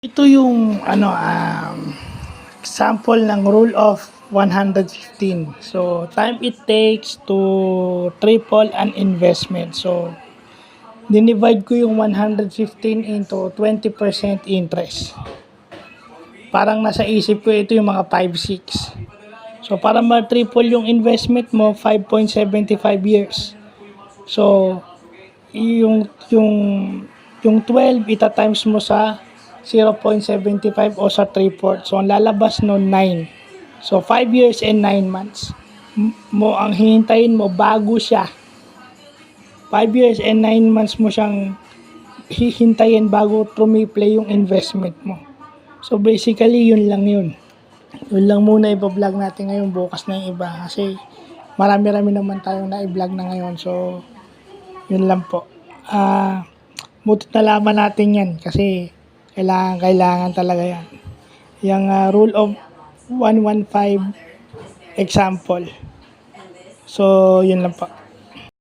Ito yung example ng rule of 115. So, time it takes to triple an investment. So, dinivide ko yung 115 into 20% interest. Parang nasa isip ko ito yung mga 5-6. So, para ma-triple yung investment mo, 5.75 years. So, yung 12 ita-times mo sa 0.75 o sa 3/4. So, ang lalabas no 9. So, 5 years and 9 months mo ang hihintayin mo bago siya. 5 years and 9 months mo siyang hihintayin bago tumiple yung investment mo. So, basically, yun lang yun. Yun lang muna i-vlog natin ngayon. Bukas na yung iba. Kasi marami-rami naman tayong na-i-vlog na ngayon. So, yun lang po. Buti nalaman natin yan kasi kailangan talaga yan. Yung rule of 115 example. So, yun lang po.